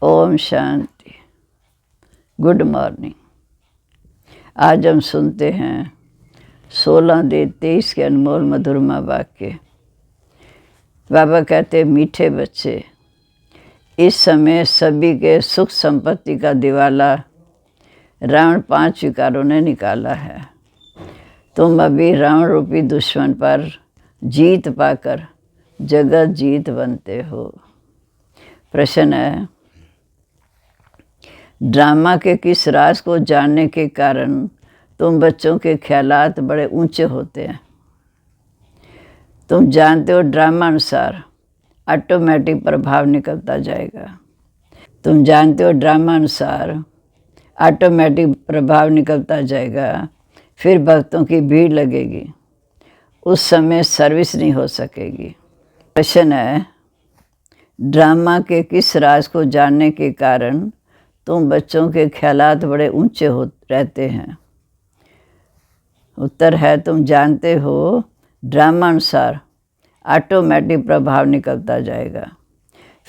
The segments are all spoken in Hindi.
ओम शांति। Good morning. आज हम सुनते हैं 16-23 के अनमोल मधुरमा वाक्य। बाबा कहते, मीठे बच्चे, इस समय सभी के सुख संपत्ति का दिवाला रावण 5 विकारों ने निकाला है। तुम अभी रावण रूपी दुश्मन पर जीत पाकर जगत जीत बनते हो। प्रश्न है, ड्रामा के किस राज को जानने के कारण तुम बच्चों के ख्यालात बड़े ऊंचे होते हैं? तुम जानते हो ड्रामा अनुसार ऑटोमेटिक प्रभाव निकलता जाएगा। तुम जानते हो ड्रामा अनुसार ऑटोमेटिक प्रभाव निकलता जाएगा, फिर भक्तों की भीड़ लगेगी, उस समय सर्विस नहीं हो सकेगी। प्रश्न है, ड्रामा के किस राज को जानने के कारण तुम बच्चों के ख्यालात बड़े ऊंचे हो रहते हैं? उत्तर है, तुम जानते हो ड्रामा अनुसार ऑटोमेटिक प्रभाव निकलता जाएगा,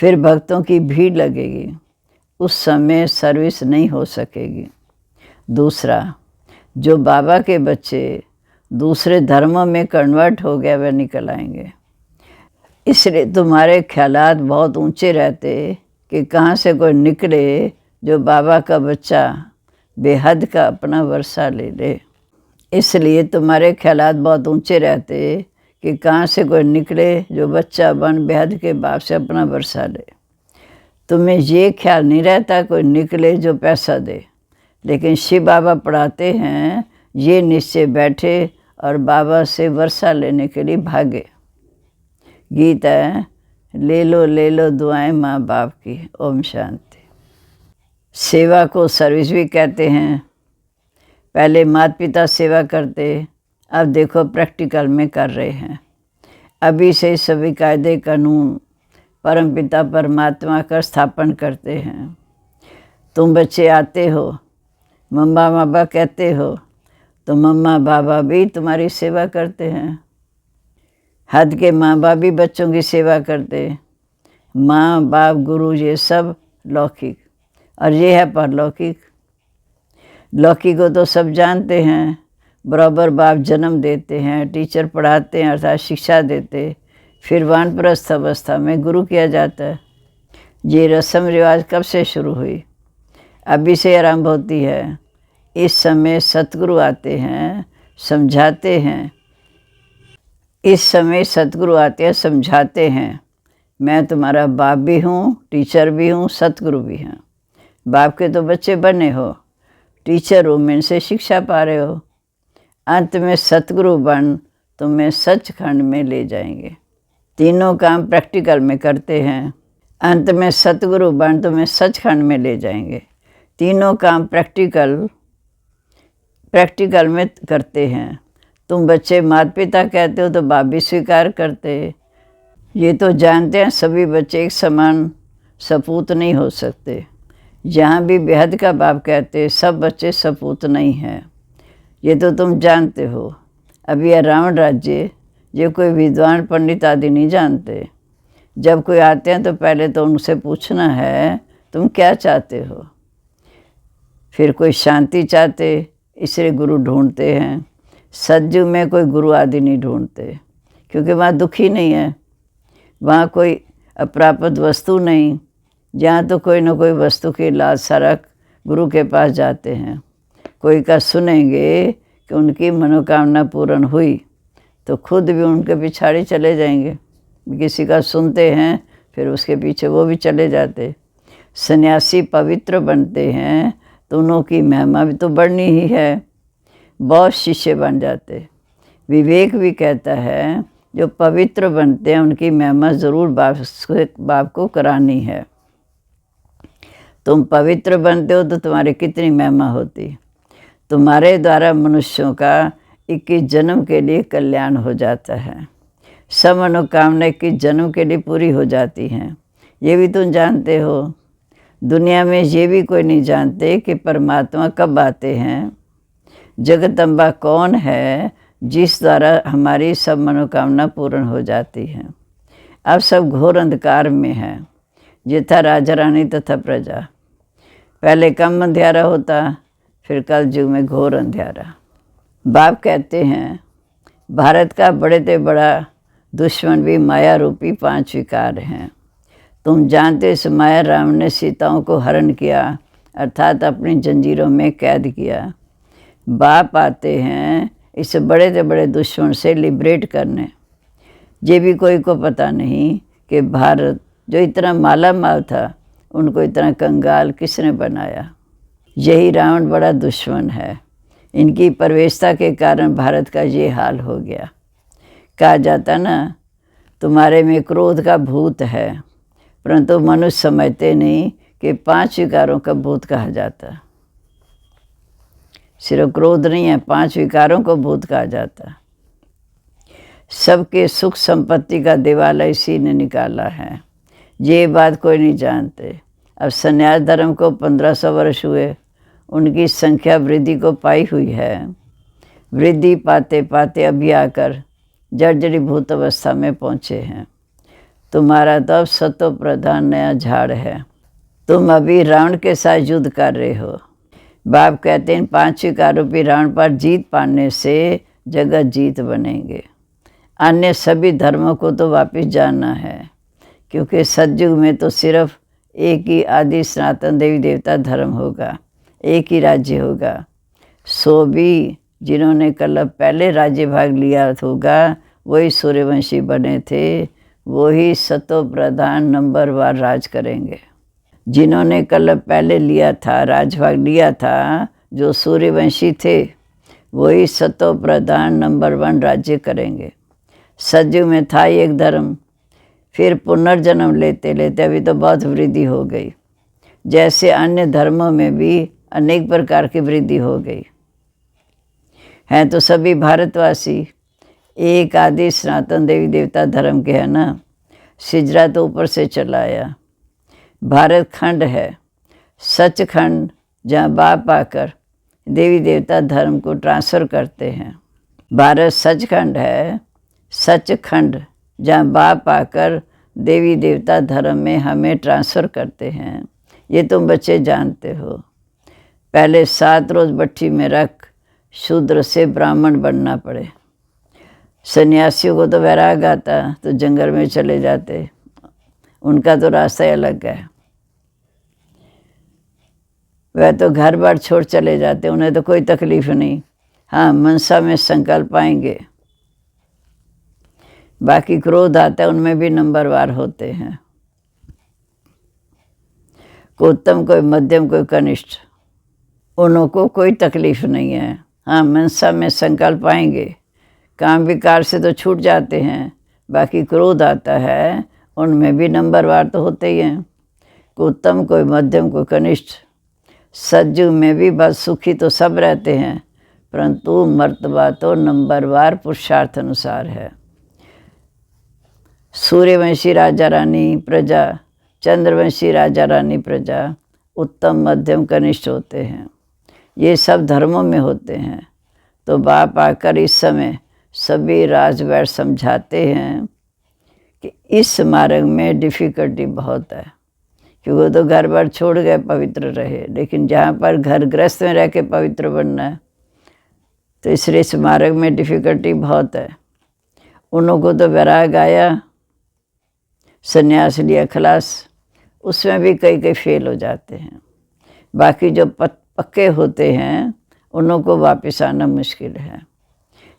फिर भक्तों की भीड़ लगेगी, उस समय सर्विस नहीं हो सकेगी। दूसरा, जो बाबा के बच्चे दूसरे धर्मों में कन्वर्ट हो गए वह निकल आएंगे, इसलिए तुम्हारे ख्यालात बहुत ऊंचे रहते कि कहाँ से कोई निकले जो बाबा का बच्चा बेहद का अपना वर्षा ले ले। इसलिए तुम्हारे ख्यालात बहुत ऊंचे रहते कि कहाँ से कोई निकले जो बच्चा बन बेहद के बाप से अपना वर्षा ले। तुम्हें ये ख्याल नहीं रहता कोई निकले जो पैसा दे, लेकिन शिव बाबा पढ़ाते हैं ये निश्चय बैठे और बाबा से वर्षा लेने के लिए भागे। गीत है, ले लो दुआएं माँ बाप की। ओम शांति। सेवा को सर्विस भी कहते हैं। पहले माता पिता सेवा करते, अब देखो प्रैक्टिकल में कर रहे हैं। अभी से सभी कायदे कानून परमपिता परमात्मा का स्थापन करते हैं। तुम बच्चे आते हो, मम्मा बाबा कहते हो, तो मम्मा बाबा भी तुम्हारी सेवा करते हैं। हद के माँ बाप भी बच्चों की सेवा करते। माँ बाप गुरु ये सब लौकिक, और ये है परलौकिक। लौकिक को तो सब जानते हैं, बराबर बाप जन्म देते हैं, टीचर पढ़ाते हैं अर्थात शिक्षा देते, फिर वानप्रस्थ अवस्था में गुरु किया जाता है। ये रस्म रिवाज कब से शुरू हुई? अभी से आरंभ होती है। इस समय सतगुरु आते हैं, समझाते हैं। इस समय सतगुरु आते हैं, समझाते हैं, मैं तुम्हारा बाप भी हूँ, टीचर भी हूँ, सतगुरु भी हैं। बाप के तो बच्चे बने हो, टीचर हो, मैं से शिक्षा पा रहे हो। अंत में सतगुरु बन तुम्हें सचखंड में ले जाएंगे। तीनों काम प्रैक्टिकल में करते हैं। अंत में सतगुरु बन तुम्हें सचखंड में ले जाएंगे। तीनों काम प्रैक्टिकल में करते हैं। तुम बच्चे माता पिता कहते हो तो बाप भी स्वीकार करते। ये तो जानते हैं सभी बच्चे एक समान सपूत नहीं हो सकते। जहाँ भी बेहद का बाप कहते सब बच्चे सपूत नहीं हैं, ये तो तुम जानते हो। अभी यह रावण राज्य ये कोई विद्वान पंडित आदि नहीं जानते। जब कोई आते हैं तो पहले तो उनसे पूछना है तुम क्या चाहते हो। फिर कोई शांति चाहते, इसलिए गुरु ढूंढते हैं। सतयुग में कोई गुरु आदि नहीं ढूंढते, क्योंकि वहाँ दुखी नहीं है, वहाँ कोई अप्राप्त वस्तु नहीं। जहाँ तो कोई ना कोई वस्तु की लाज सरक गुरु के पास जाते हैं। कोई का सुनेंगे कि उनकी मनोकामना पूर्ण हुई तो खुद भी उनके पिछाड़े चले जाएंगे। किसी का सुनते हैं फिर उसके पीछे वो भी चले जाते। सन्यासी पवित्र बनते हैं तो उनकी महिमा भी तो बढ़नी ही है, बहुत शिष्य बन जाते। विवेक भी कहता है जो पवित्र बनते हैं उनकी महिमा ज़रूर बाप को करानी है। तुम पवित्र बनते हो तो तुम्हारी कितनी महिमा होती। तुम्हारे द्वारा मनुष्यों का 21 जन्म के लिए कल्याण हो जाता है। सब मनोकामना 21 जन्म के लिए पूरी हो जाती हैं, ये भी तुम जानते हो। दुनिया में ये भी कोई नहीं जानते कि परमात्मा कब आते हैं। जगदम्बा कौन है जिस द्वारा हमारी सब मनोकामना पूर्ण हो जाती है। अब सब घोर अंधकार में है। ये था राजा रानी तथा प्रजा। पहले कम अंधियारा होता, फिर कल युग में घोर अंधियारा। बाप कहते हैं भारत का बड़े से बड़ा दुश्मन भी माया रूपी 5 विकार हैं। तुम जानते इस माया राम ने सीताओं को हरण किया, अर्थात अपनी जंजीरों में कैद किया। बाप आते हैं इस बड़े से बड़े दुश्मन से लिबरेट करने। ये भी कोई को पता नहीं कि भारत जो इतना माला माल था, उनको इतना कंगाल किसने बनाया। यही रावण बड़ा दुश्मन है। इनकी प्रवेशता के कारण भारत का ये हाल हो गया। कहा जाता ना, तुम्हारे में क्रोध का भूत है, परंतु मनुष्य समझते नहीं कि 5 विकारों का भूत कहा जाता। सिर्फ क्रोध नहीं है, 5 विकारों को भूत कहा जाता। सबके सुख संपत्ति का दिवाला इसी ने निकाला है। ये बात कोई नहीं जानते। अब संन्यास धर्म को 1500 वर्ष हुए, उनकी संख्या वृद्धि को पाई हुई है। वृद्धि पाते पाते अभी आकर जर्जरीभूत अवस्था में पहुँचे हैं। तुम्हारा तो अब सतो प्रधान नया झाड़ है। तुम अभी रावण के साथ युद्ध कर रहे हो। बाप कहते हैं 5 विकारोपी रावण पर जीत पाने से जगत जीत बनेंगे। अन्य सभी धर्मों को तो वापस जाना है, क्योंकि सतयुग में तो सिर्फ एक ही आदि सनातन देवी देवता धर्म होगा, एक ही राज्य होगा। सो भी जिन्होंने कल पहले राज्य भाग लिया होगा, वही सूर्यवंशी बने थे, वही सतो प्रधान नंबरवार राज करेंगे। जिन्होंने कल पहले लिया था, राजभाग लिया था, जो सूर्यवंशी थे, वही सतो प्रधान नंबर 1 राज्य करेंगे। सतयुग में था एक धर्म, फिर पुनर्जन्म लेते लेते अभी तो बहुत वृद्धि हो गई। जैसे अन्य धर्मों में भी अनेक प्रकार की वृद्धि हो गई। हैं तो सभी भारतवासी एक आदि सनातन देवी देवता धर्म के है ना। सिजरा तो ऊपर से चला आया। भारत खंड है, सचखंड, जहाँ बाप आकर देवी देवता धर्म को ट्रांसफ़र करते हैं। भारत सचखंड है, सचखंड, जहाँ बाप आकर देवी देवता धर्म में हमें ट्रांसफ़र करते हैं। ये तुम बच्चे जानते हो। पहले 7 रोज़ भट्ठी में रख शूद्र से ब्राह्मण बनना पड़े। सन्यासियों को तो वैराग आता तो जंगल में चले जाते, उनका तो रास्ता ही अलग है। वह तो घर बार छोड़ चले जाते, उन्हें तो कोई तकलीफ नहीं। हाँ, मनसा में संकल्प आएंगे। बाकी क्रोध आता है, उनमें भी नंबरवार होते हैं। कोई उत्तम, कोई मध्यम, कोई कनिष्ठ, उनको कोई तकलीफ नहीं है। हाँ, मनसा में संकल्प आएंगे, काम विकार से तो छूट जाते हैं। बाकी क्रोध आता है, उनमें भी नंबरवार तो होते ही हैं। कोई उत्तम, कोई मध्यम, कोई कनिष्ठ। सतयुग में भी बस सुखी तो सब रहते हैं, परंतु मर्तबा तो नंबरवार पुरुषार्थ अनुसार है। सूर्यवंशी राजा रानी प्रजा, चंद्रवंशी राजा रानी प्रजा उत्तम, मध्यम, कनिष्ठ होते हैं। ये सब धर्मों में होते हैं। तो बाप आकर इस समय सभी राजवैर समझाते हैं कि इस मार्ग में डिफ़िकल्टी बहुत है, क्योंकि वो तो घर बार छोड़ गए, पवित्र रहे। लेकिन जहाँ पर घर गृहस्थ में रह के पवित्र बनना है, तो इसलिए इस मार्ग में डिफ़िकल्टी बहुत है। उन्हों को तो वैराग आया, संन्यास लिया, खलास, उसमें भी कई कई फेल हो जाते हैं। बाकी जो पक्के होते हैं, उन्हों को वापस आना मुश्किल है।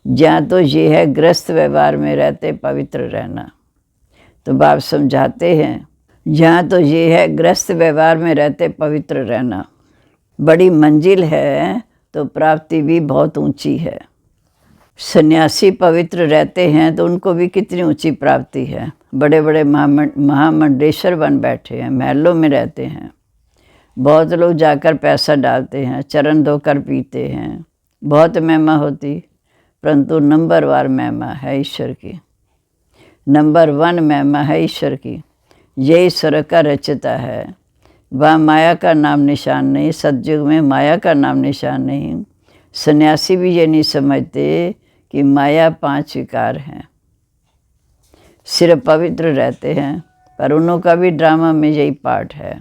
जहाँ तो ये है गृहस्थ व्यवहार में रहते पवित्र रहना, तो बाप समझाते हैं जहाँ तो ये है गृहस्थ व्यवहार में रहते पवित्र रहना। बड़ी मंजिल है तो प्राप्ति भी बहुत ऊंची है। सन्यासी पवित्र रहते हैं तो उनको भी कितनी ऊंची प्राप्ति है। बड़े बड़े महामंडलेश्वर बन बैठे हैं, महलों में रहते हैं। बहुत लोग जाकर पैसा डालते हैं, चरण धोकर पीते हैं, बहुत महिमा होती, परंतु नंबरवार महिमा है ईश्वर की। नंबर 1 महिमा है ईश्वर की। ये ईश्वर का रचता है। वह माया का नाम निशान नहीं। सतयुग में माया का नाम निशान नहीं। सन्यासी भी ये नहीं समझते कि माया 5 विकार हैं। सिर्फ पवित्र रहते हैं, पर उन्हों का भी ड्रामा में यही पार्ट है।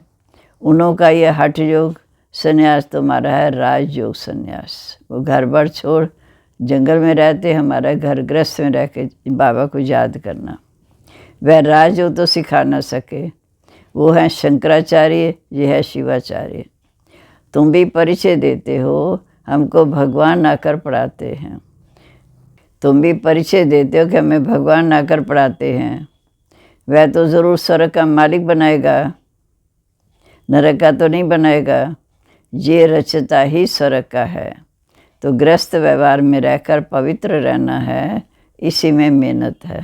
उन्हों का ये हठ योग संन्यास तुम्हारा है राजयोग संन्यास। वो घर बार छोड़ जंगल में रहते, हमारा घर गृहस्थ में रह के बाबा को याद करना। वह राजयोग तो सिखा ना सके, वो है शंकराचार्य, ये है शिवाचार्य। तुम भी परिचय देते हो, हमको भगवान आकर पढ़ाते हैं। तुम भी परिचय देते हो कि हमें भगवान आकर पढ़ाते हैं। वह तो ज़रूर स्वर्ग का मालिक बनाएगा, नरक का तो नहीं बनाएगा। ये रचता ही स्वर्ग का है, तो गृहस्थ व्यवहार में रहकर पवित्र रहना है, इसी में मेहनत है।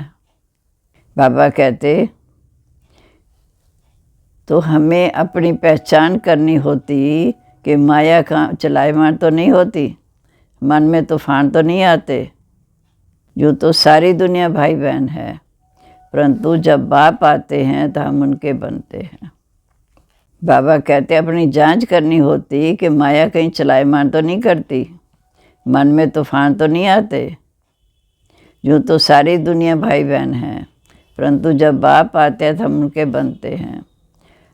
बाबा कहते तो हमें अपनी पहचान करनी होती कि माया का चलायमान तो नहीं होती, मन में तूफान तो नहीं आते। जो तो सारी दुनिया भाई बहन है, परंतु जब बाप आते हैं तो हम उनके बनते हैं। बाबा कहते अपनी जांच करनी होती कि माया कहीं चलायमान तो नहीं करती, मन में तूफान तो नहीं आते। जो तो सारी दुनिया भाई बहन है, परंतु जब बाप आते हैं तो हम उनके बनते हैं।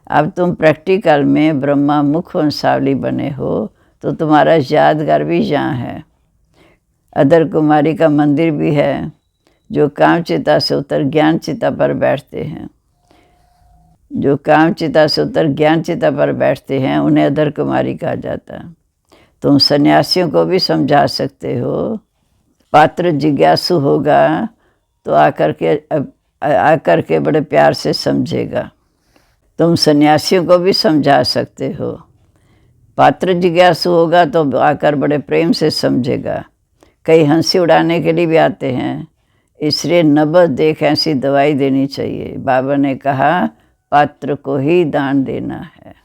अब तुम प्रैक्टिकल में ब्रह्मा मुख वंशावली बने हो, तो तुम्हारा यादगार भी यहाँ है। अदर कुमारी का मंदिर भी है, जो काम चिता से उतर ज्ञान चिता पर बैठते हैं। जो काम चिता से उतर ज्ञान चिता पर बैठते हैं, उन्हें अदर कुमारी कहा जाता है। तुम सन्यासियों को भी समझा सकते हो। पात्र जिज्ञासु होगा तो आकर के बड़े प्यार से समझेगा। तुम सन्यासियों को भी समझा सकते हो। पात्र जिज्ञासु होगा तो आकर बड़े प्रेम से समझेगा। कई हंसी उड़ाने के लिए भी आते हैं, इसलिए नबज देख ऐसी दवाई देनी चाहिए। बाबा ने कहा पात्र को ही दान देना है।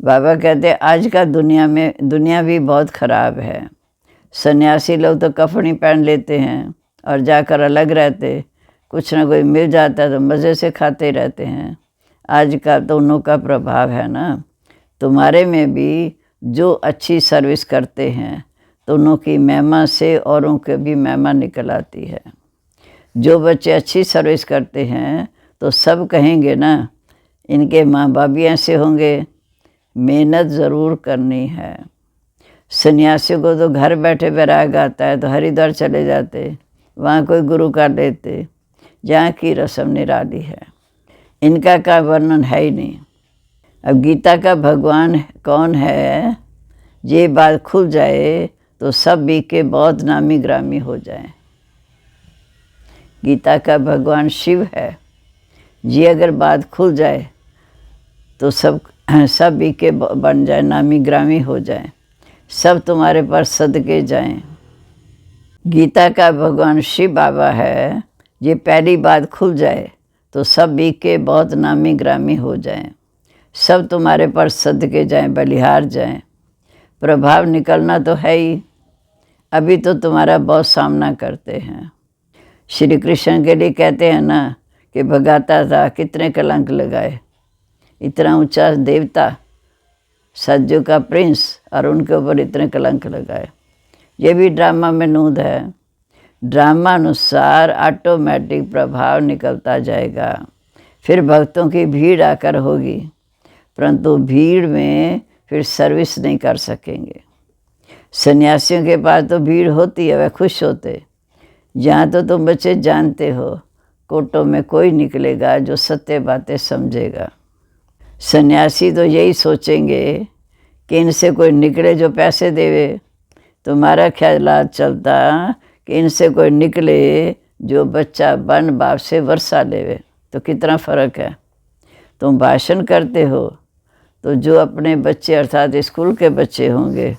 बाबा कहते आज का दुनिया भी बहुत ख़राब है। सन्यासी लोग तो कफनी पहन लेते हैं और जाकर अलग रहते, कुछ ना कोई मिल जाता है तो मज़े से खाते रहते हैं। आज का तो उन्हों का प्रभाव है ना। तुम्हारे में भी जो अच्छी सर्विस करते हैं तो उन्हों की महिमा से औरों के भी महिमा निकल आती है। जो बच्चे अच्छी सर्विस करते हैं तो सब कहेंगे ना इनके माँ बाप भी ऐसे होंगे। मेहनत ज़रूर करनी है। सन्यासियों को तो घर बैठे वैराग आता है तो हरिद्वार चले जाते, वहाँ कोई गुरु कर लेते, जहाँ की रस्म निराली है। इनका का वर्णन है ही नहीं। अब गीता का भगवान कौन है, ये बात खुल जाए तो सब भी के बहुत नामी ग्रामी हो जाए। गीता का भगवान शिव है, ये अगर बात खुल जाए तो सब भी के बन जाए, नामी ग्रामी हो जाए, सब तुम्हारे पास सदके जाएं। गीता का भगवान शिव बाबा है, ये पहली बात खुल जाए तो सब भी के बहुत नामी ग्रामी हो जाएं, सब तुम्हारे पर सदके जाएं, बलिहार जाएं। प्रभाव निकलना तो है ही, अभी तो तुम्हारा बहुत सामना करते हैं। श्री कृष्ण के लिए कहते हैं ना कि भगाता था, कितने कलंक लगाए। इतना ऊंचा देवता, सज्जू का प्रिंस, और उनके ऊपर इतने कलंक लगाए। ये भी ड्रामा में नूद है। ड्रामा अनुसार ऑटोमेटिक प्रभाव निकलता जाएगा। फिर भक्तों की भीड़ आकर होगी, परंतु भीड़ में फिर सर्विस नहीं कर सकेंगे। सन्यासियों के पास तो भीड़ होती है, वह खुश होते। यहाँ तो तुम बच्चे जानते हो, कोटों में कोई निकलेगा जो सत्य बातें समझेगा। सन्यासी तो यही सोचेंगे कि इनसे कोई निकले जो पैसे देवे। तुम्हारा ख्याल चलता कि इनसे कोई निकले जो बच्चा बन बाप से वर्षा लेवे, तो कितना फ़र्क है। तुम भाषण करते हो तो जो अपने बच्चे अर्थात स्कूल के बच्चे होंगे,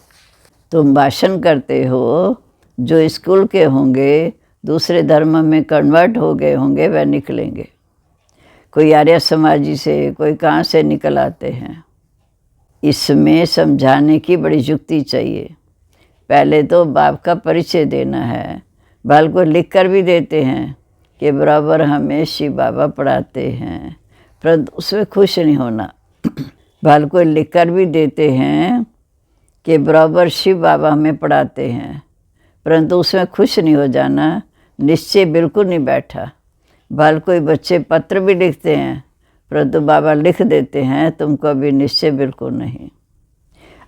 तुम भाषण करते हो जो स्कूल के होंगे, दूसरे धर्म में कन्वर्ट हो गए होंगे, वह निकलेंगे। कोई आर्य समाजी से, कोई कहाँ से निकल आते हैं। इसमें समझाने की बड़ी युक्ति चाहिए। पहले तो बाप का परिचय देना है। बाल को लिख कर भी देते हैं कि बराबर हमें शिव बाबा पढ़ाते हैं, परंतु उसमें खुश नहीं होना। बाल को लिख कर भी देते हैं कि बराबर शिव बाबा हमें पढ़ाते हैं, परंतु उसमें खुश नहीं हो जाना। निश्चय बिल्कुल नहीं बैठा। भले कोई बच्चे पत्र भी लिखते हैं, परंतु बाबा लिख देते हैं, तुमको अभी निश्चय बिल्कुल नहीं।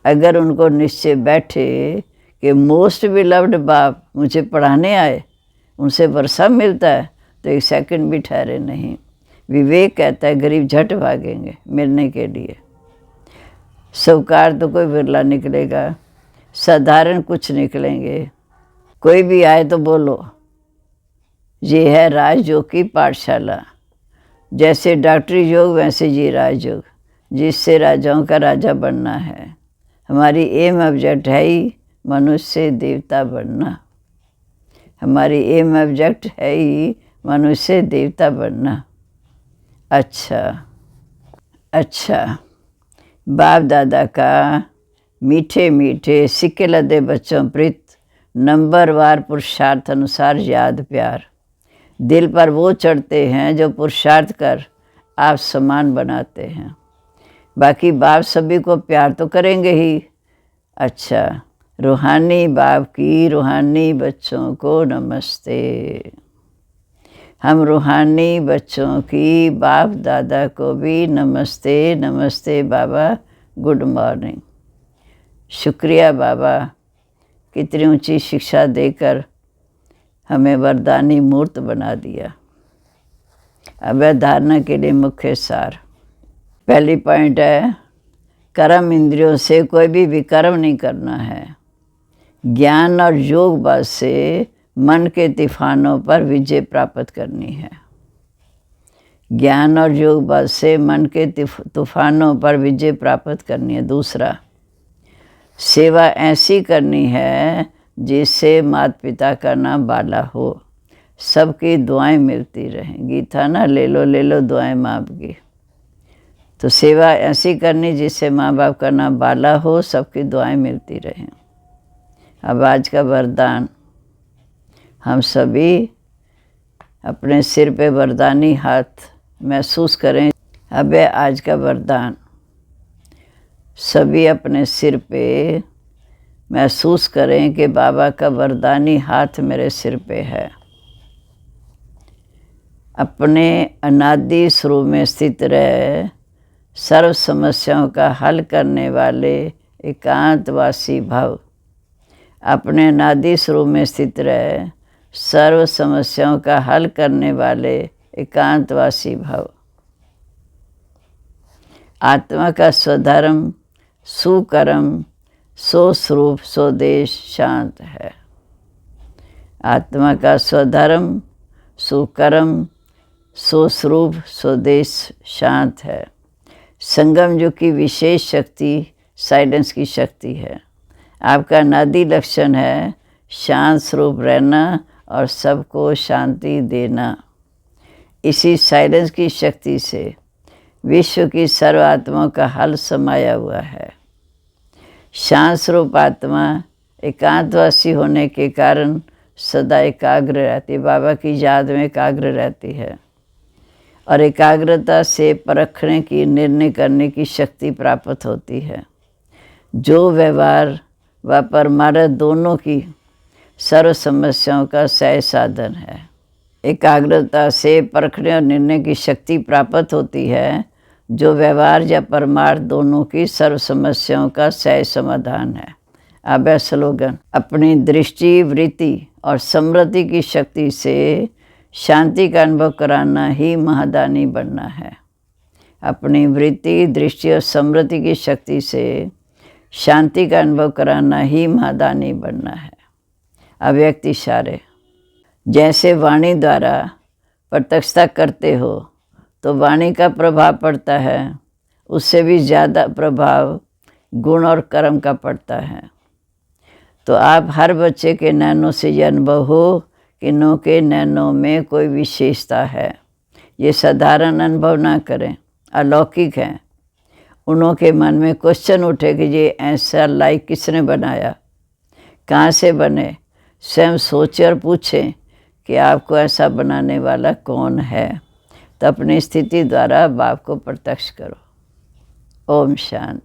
अगर उनको निश्चय बैठे कि मोस्ट बिलव्ड बाप मुझे पढ़ाने आए, उनसे वर्षा मिलता है, तो एक सेकंड भी ठहरे नहीं। विवेक कहता है गरीब झट भागेंगे मिलने के लिए। साहूकार तो कोई बिरला निकलेगा, साधारण कुछ निकलेंगे। कोई भी आए तो बोलो ये है राजयोग की पाठशाला। जैसे डॉक्टरी योग वैसे ये राजयोग, जिससे राजाओं का राजा बनना है। हमारी एम ऑब्जेक्ट है ही मनुष्य से देवता बनना। हमारी एम ऑब्जेक्ट है ही मनुष्य से देवता बनना। अच्छा, बाप दादा का मीठे मीठे सिक्के लदे बच्चों प्रति नंबरवार पुरुषार्थ अनुसार याद प्यार दिल पर वो चढ़ते हैं जो पुरुषार्थ कर आप समान बनाते हैं। बाकी बाप सभी को प्यार तो करेंगे ही। अच्छा, रूहानी बाप की रूहानी बच्चों को नमस्ते। हम रूहानी बच्चों की बाप दादा को भी नमस्ते। नमस्ते बाबा, गुड मॉर्निंग। शुक्रिया बाबा, कितनी ऊंची शिक्षा देकर हमें वरदानी मूर्त बना दिया। अब धारणा के लिए मुख्य सार। पहली पॉइंट है, कर्म इंद्रियों से कोई भी विकर्म नहीं करना है। ज्ञान और योग बल से मन के तूफानों पर विजय प्राप्त करनी है। ज्ञान और योग बल से मन के तूफानों पर विजय प्राप्त करनी है। दूसरा, सेवा ऐसी करनी है जिससे माता पिता का नाम बाला हो, सबकी दुआएं मिलती रहें। गीता ना, ले लो दुआएं माँ बाप की। तो सेवा ऐसी करनी जिससे माँ बाप का नाम बाला हो, सबकी दुआएं मिलती रहें। अब आज का वरदान, हम सभी अपने सिर पे वरदानी हाथ महसूस करें। अब आज का वरदान, सभी अपने सिर पे महसूस करें कि बाबा का वरदानी हाथ मेरे सिर पे है। अपने अनादि स्वरूप में स्थित रहे सर्व समस्याओं का हल करने वाले एकांतवासी भव। अपने अनादि स्वरूप में स्थित रहे सर्व समस्याओं का हल करने वाले एकांतवासी भव। आत्मा का स्वधर्म सुकर्म सो स्वरूप सो देश शांत है। आत्मा का स्वधर्म सुकर्म सो स्वरूप सो देश शांत है। संगम युग की विशेष शक्ति साइलेंस की शक्ति है। आपका नादी लक्षण है शांत स्वरूप रहना और सबको शांति देना। इसी साइलेंस की शक्ति से विश्व की सर्व आत्माओं का हल समाया हुआ है। शांत स्वरूप आत्मा एकांतवासी होने के कारण सदा एकाग्र रहती, बाबा की याद में एकाग्र रहती है। और एकाग्रता से परखने की, निर्णय करने की शक्ति प्राप्त होती है, जो व्यवहार व परमार्थ दोनों की सर्व समस्याओं का सह साधन है। एकाग्रता से परखने और निर्णय की शक्ति प्राप्त होती है, जो व्यवहार या परमार्थ दोनों की सर्व समस्याओं का सह समाधान है। अब स्लोगन, अपनी दृष्टि वृत्ति और समृद्धि की शक्ति से शांति का अनुभव कराना ही महादानी बनना है। अपनी वृत्ति, दृष्टि और समृद्धि की शक्ति से शांति का अनुभव कराना ही महादानी बनना है। अव्यक्त इशारे, जैसे वाणी द्वारा प्रत्यक्षता करते हो तो वाणी का प्रभाव पड़ता है, उससे भी ज़्यादा प्रभाव गुण और कर्म का पड़ता है। तो आप हर बच्चे के नैनों से यह अनुभव हो कि नो के नैनों में कोई विशेषता है। ये साधारण अनुभव ना करें, अलौकिक हैं। उन्हों के मन में क्वेश्चन उठे कि ये ऐसा लाइक किसने बनाया, कहाँ से बने। स्वयं सोचें और पूछें कि आपको ऐसा बनाने वाला कौन है। तो अपनी स्थिति द्वारा बाप को प्रत्यक्ष करो। ओम शांति।